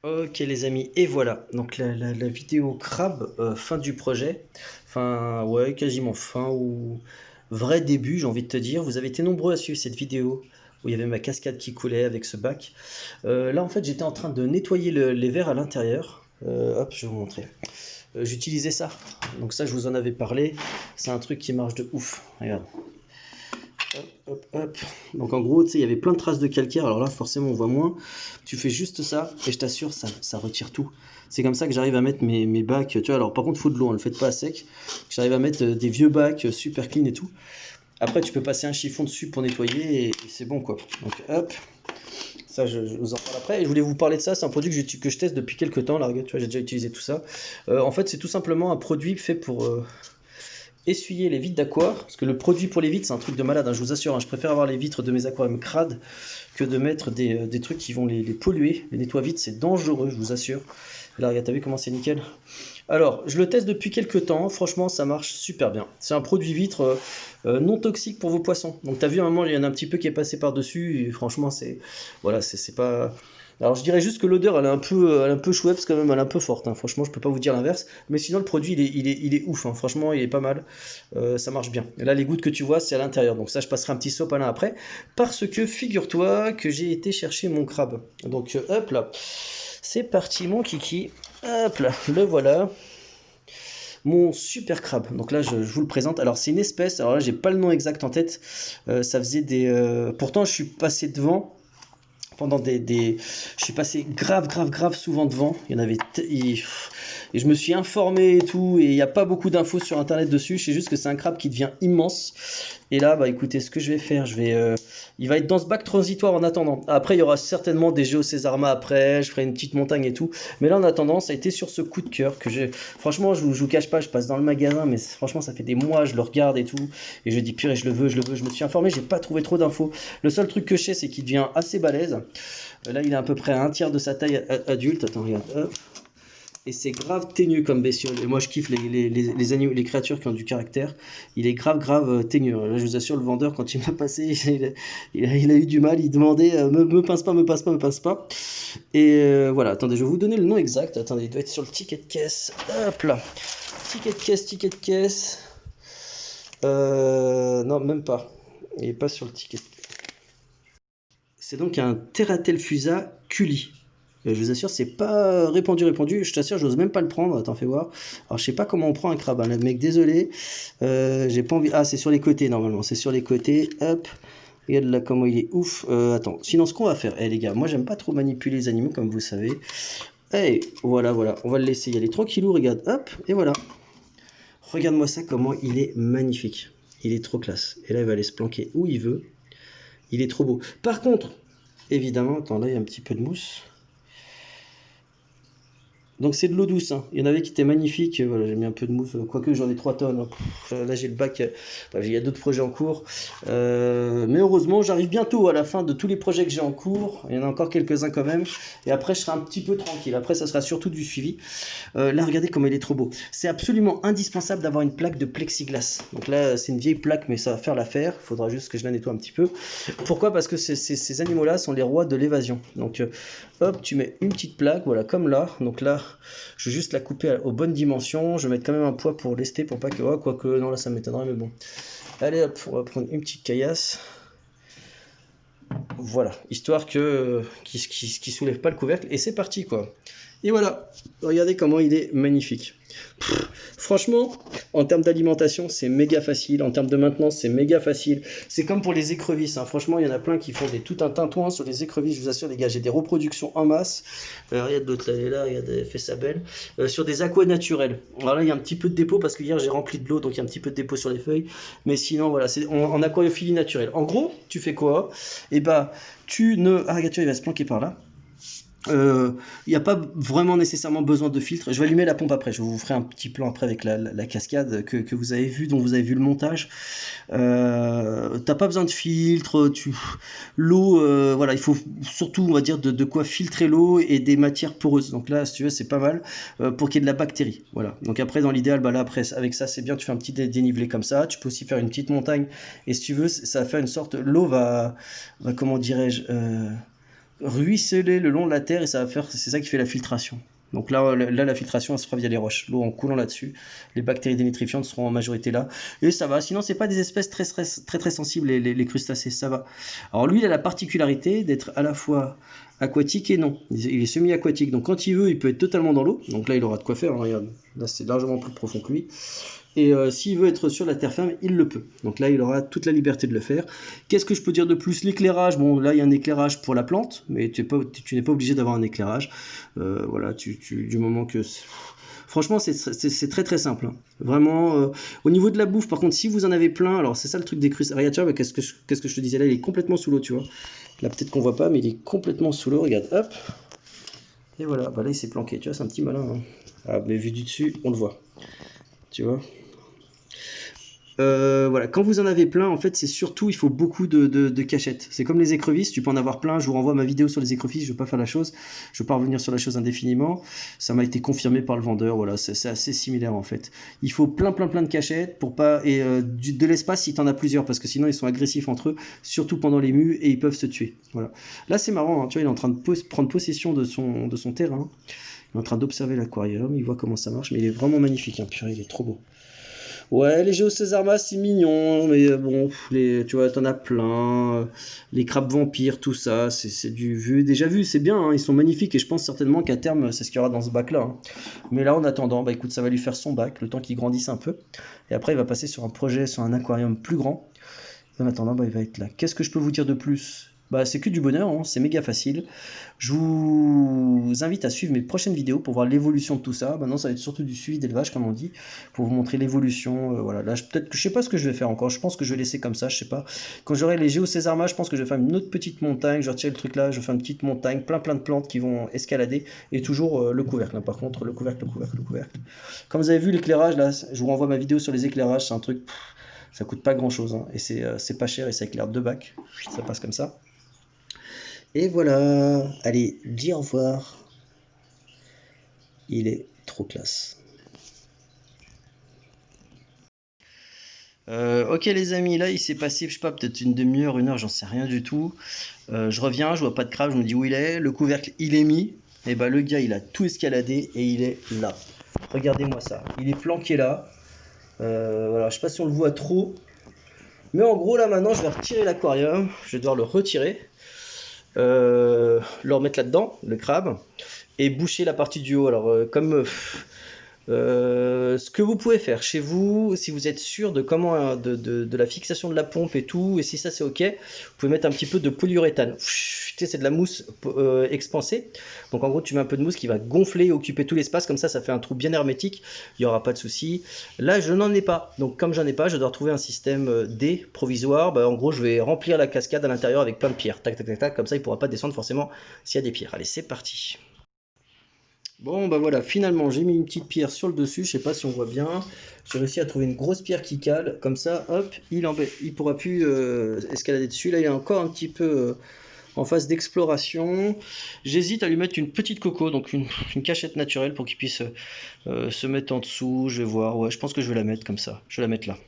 Ok les amis, et voilà, donc la vidéo crabe, fin du projet, fin, ouais, quasiment fin ou vrai début, j'ai envie de te dire. Vous avez été nombreux à suivre cette vidéo où il y avait ma cascade qui coulait avec ce bac. Là en fait j'étais en train de nettoyer les verres à l'intérieur. Hop, je vais vous montrer. J'utilisais ça, donc ça je vous en avais parlé, c'est un truc qui marche de ouf, regarde. Hop, hop, hop. Donc en gros, tu sais, il y avait plein de traces de calcaire. Alors là, forcément, on voit moins. Tu fais juste ça et je t'assure, ça retire tout. C'est comme ça que j'arrive à mettre mes bacs. Tu vois, alors par contre, il faut de l'eau, hein, le faites pas à sec. J'arrive à mettre des vieux bacs super clean et tout. Après, tu peux passer un chiffon dessus pour nettoyer et c'est bon quoi. Donc hop, ça je vous en parle après. Et je voulais vous parler de ça. C'est un produit que je teste depuis quelques temps. Là, regarde, tu vois, j'ai déjà utilisé tout ça. En fait, c'est tout simplement un produit fait pour essuyer les vitres d'aqua, parce que le produit pour les vitres c'est un truc de malade, hein, je vous assure, hein, je préfère avoir les vitres de mes aquariums crades que de mettre des trucs qui vont les polluer. Les nettoie-vitres c'est dangereux, je vous assure. Et là regarde, t'as vu comment c'est nickel. Alors je le teste depuis quelques temps, franchement ça marche super bien. C'est un produit vitre non toxique pour vos poissons. Donc t'as vu à un moment il y en a un petit peu qui est passé par dessus et franchement c'est, voilà, c'est pas... Alors je dirais juste que l'odeur elle est un peu chouette quand même, elle est un peu forte, hein. Franchement je peux pas vous dire l'inverse, mais sinon le produit il est ouf, hein. Franchement il est pas mal. Ça marche bien. Et là les gouttes que tu vois c'est à l'intérieur, donc ça je passerai un petit sopalin après, parce que figure-toi que j'ai été chercher mon crabe. Donc hop là, c'est parti mon kiki, hop là, le voilà. Mon super crabe, donc là je vous le présente. Alors c'est une espèce, alors là j'ai pas le nom exact en tête. Ça faisait des... Pourtant je suis passé devant pendant je suis passé grave souvent devant. Il y en avait et je me suis informé et tout, et il n'y a pas beaucoup d'infos sur internet dessus. Je sais juste que c'est un crabe qui devient immense. Et là bah écoutez, ce que je vais faire, il va être dans ce bac transitoire en attendant. Après il y aura certainement des Geocésarma après, je ferai une petite montagne et tout, mais là en attendant ça a été sur ce coup de cœur que j'ai. Franchement je vous cache pas, je passe dans le magasin, mais franchement ça fait des mois je le regarde et tout, et je dis purée je le veux, je me suis informé, j'ai pas trouvé trop d'infos. Le seul truc que je sais c'est qu'il devient assez balèze. Là il est à peu près à un tiers de sa taille adulte. Attends regarde, hop. Et c'est grave teigneux comme bestiole. Et moi je kiffe les animaux, les créatures qui ont du caractère. Il est grave teigneux. Là je vous assure, le vendeur quand il m'a passé, il a eu du mal. Il demandait me pince pas, me pince pas, me pince pas. Et voilà, attendez, je vais vous donner le nom exact. Attendez, il doit être sur le ticket de caisse. Hop là. Ticket de caisse. Non, même pas. Il est pas sur le ticket. C'est donc un Terratelfusa culi. Je vous assure, c'est pas répandu. Je t'assure, j'ose même pas le prendre. Attends, fais voir. Alors, je sais pas comment on prend un crabe, hein, mec, désolé. J'ai pas envie. Ah, c'est sur les côtés, normalement. C'est sur les côtés. Hop. Regarde là comment il est ouf. Attends, sinon, ce qu'on va faire, les gars, moi, j'aime pas trop manipuler les animaux, comme vous savez. Eh, voilà. On va le laisser y aller tranquillou. Regarde, hop, et voilà. Regarde-moi ça, comment il est magnifique. Il est trop classe. Et là, il va aller se planquer où il veut. Il est trop beau. Par contre, évidemment, attends, là, il y a un petit peu de mousse. Donc c'est de l'eau douce, hein. Il y en avait qui étaient magnifiques. Voilà, j'ai mis un peu de mousse, quoique j'en ai 3 tonnes, hein. Là j'ai le bac, il y a d'autres projets en cours. Mais heureusement, j'arrive bientôt à la fin de tous les projets que j'ai en cours. Il y en a encore quelques-uns quand même. Et après, je serai un petit peu tranquille. Après, ça sera surtout du suivi. Là, regardez comme il est trop beau. C'est absolument indispensable d'avoir une plaque de plexiglas. Donc là, c'est une vieille plaque, mais ça va faire l'affaire. Il faudra juste que je la nettoie un petit peu. Pourquoi? Parce que ces animaux-là sont les rois de l'évasion. Donc, hop, tu mets une petite plaque, voilà, comme là. Donc là, je vais juste la couper aux bonnes dimensions. Je vais mettre quand même un poids pour lester, pour pas que... Oh, quoique, non, là, ça m'étonnerait, mais bon. Allez, hop, on va prendre une petite caillasse. Voilà, histoire que qui soulève pas le couvercle. Et c'est parti, quoi. Et voilà, regardez comment il est magnifique. Franchement, en termes d'alimentation, c'est méga facile. En termes de maintenance, c'est méga facile. C'est comme pour les écrevisses, hein. Franchement, il y en a plein qui font tout un tintouin sur les écrevisses. Je vous assure, les gars, j'ai des reproductions en masse. Regarde l'autre, là, elle est là, regarde, elle fait sa belle. Sur des aquas naturels. Alors là, il y a un petit peu de dépôt parce que hier, j'ai rempli de l'eau, donc il y a un petit peu de dépôt sur les feuilles. Mais sinon, voilà, c'est en aquariophilie naturelle. En gros, tu fais quoi? Et bah, tu ne... Ah, regarde, il va se planquer par là. Il n'y a pas vraiment nécessairement besoin de filtre. Je vais allumer la pompe après. Je vous ferai un petit plan après avec la cascade que vous avez vu, dont vous avez vu le montage. T'as pas besoin de filtre. L'eau, voilà, il faut surtout, on va dire, de quoi filtrer l'eau et des matières poreuses. Donc là, si tu veux, c'est pas mal pour qu'il y ait de la bactérie. Voilà. Donc après, dans l'idéal, bah là, après, avec ça, c'est bien. Tu fais un petit dénivelé comme ça. Tu peux aussi faire une petite montagne. Et si tu veux, ça va faire une sorte. L'eau va comment dirais-je ruisseler le long de la terre et ça va faire, c'est ça qui fait la filtration. Donc là, la filtration elle se fera via les roches, l'eau en coulant là-dessus. Les bactéries dénitrifiantes seront en majorité là et ça va. Sinon, c'est pas des espèces très sensibles les crustacés, ça va. Alors lui, il a la particularité d'être à la fois aquatique et non. Il est semi-aquatique, donc quand il veut, il peut être totalement dans l'eau. Donc là, il aura de quoi faire. Hein, regarde, là c'est largement plus profond que lui. Et s'il veut être sur la terre ferme, il le peut. Donc là, il aura toute la liberté de le faire. Qu'est-ce que je peux dire de plus? L'éclairage, bon là il y a un éclairage pour la plante, mais tu n'es pas obligé d'avoir un éclairage. Voilà, du moment que... Franchement, c'est très simple. Hein. Vraiment, au niveau de la bouffe, par contre, si vous en avez plein, alors c'est ça le truc des crustacés. Regarde, tu vois, qu'est-ce que je te disais là, il est complètement sous l'eau, tu vois. Là, peut-être qu'on voit pas, mais il est complètement sous l'eau. Regarde, hop. Et voilà, bah là il s'est planqué, tu vois, c'est un petit malin. Hein. Ah, mais vu du dessus, on le voit. Tu vois. Voilà, quand vous en avez plein, en fait, c'est surtout, il faut beaucoup de cachettes. C'est comme les écrevisses, tu peux en avoir plein. Je vous renvoie à ma vidéo sur les écrevisses, je ne veux pas faire la chose, je ne veux pas revenir sur la chose indéfiniment. Ça m'a été confirmé par le vendeur, voilà, c'est assez similaire en fait. Il faut plein de cachettes pour pas. Et de l'espace si tu en as plusieurs, parce que sinon ils sont agressifs entre eux, surtout pendant les mues, et ils peuvent se tuer. Voilà. Là, c'est marrant, hein, tu vois, il est en train de prendre possession de son terrain. Il est en train d'observer l'aquarium, il voit comment ça marche, mais il est vraiment magnifique, hein, purée, il est trop beau. Ouais, les Géocésarmas, c'est mignon, mais bon, tu vois, t'en as plein. Les crabes vampires, tout ça, c'est du vu, déjà vu, c'est bien, hein, ils sont magnifiques et je pense certainement qu'à terme, c'est ce qu'il y aura dans ce bac-là. Hein. Mais là, en attendant, bah écoute, ça va lui faire son bac, le temps qu'il grandisse un peu. Et après, il va passer sur un projet, sur un aquarium plus grand. Et en attendant, bah, il va être là. Qu'est-ce que je peux vous dire de plus? Bah, c'est que du bonheur, hein, c'est méga facile. Je vous invite à suivre mes prochaines vidéos pour voir l'évolution de tout ça. Maintenant, ça va être surtout du suivi d'élevage, comme on dit, pour vous montrer l'évolution. Voilà, là, peut-être que je sais pas ce que je vais faire encore. Je pense que je vais laisser comme ça, je sais pas. Quand j'aurai les Géocésarmas, je pense que je vais faire une autre petite montagne. Je vais retirer le truc là, je vais faire une petite montagne, plein de plantes qui vont escalader, et toujours le couvercle. Hein, par contre, le couvercle. Comme vous avez vu, l'éclairage, là, je vous renvoie ma vidéo sur les éclairages, c'est un truc. Ça coûte pas grand chose, hein, et c'est pas cher et ça éclaire 2 bacs. Ça passe comme ça. Et voilà, allez, dis au revoir. Il est trop classe. Ok les amis, là il s'est passé, je sais pas, peut-être une demi-heure, 1 heure, j'en sais rien du tout. Je reviens, je vois pas de crabe, je me dis où il est. Le couvercle il est mis. Et bah le gars il a tout escaladé et il est là. Regardez-moi ça. Il est planqué là. Voilà, je sais pas si on le voit trop. Mais en gros là maintenant je vais retirer l'aquarium. Je vais devoir le retirer. Le remettre là-dedans, le crabe, et boucher la partie du haut. Alors, ce que vous pouvez faire chez vous, si vous êtes sûr de comment de la fixation de la pompe et tout, et si ça c'est ok, vous pouvez mettre un petit peu de polyuréthane. C'est de la mousse expansée. Donc en gros, tu mets un peu de mousse qui va gonfler, occuper tout l'espace, comme ça fait un trou bien hermétique, il n'y aura pas de souci. Là, je n'en ai pas. Donc comme j'en ai pas, je dois retrouver un système D provisoire. Bah, en gros, je vais remplir la cascade à l'intérieur avec plein de pierres. Tac, tac, tac, tac, comme ça, il ne pourra pas descendre forcément s'il y a des pierres. Allez, c'est parti. Bon bah voilà, finalement j'ai mis une petite pierre sur le dessus, je sais pas si on voit bien. J'ai réussi à trouver une grosse pierre qui cale, comme ça, hop, il pourra plus escalader dessus. Là il est encore un petit peu en phase d'exploration. J'hésite à lui mettre une petite coco, donc une cachette naturelle pour qu'il puisse se mettre en dessous. Je vais voir, ouais, je pense que je vais la mettre comme ça, je vais la mettre là.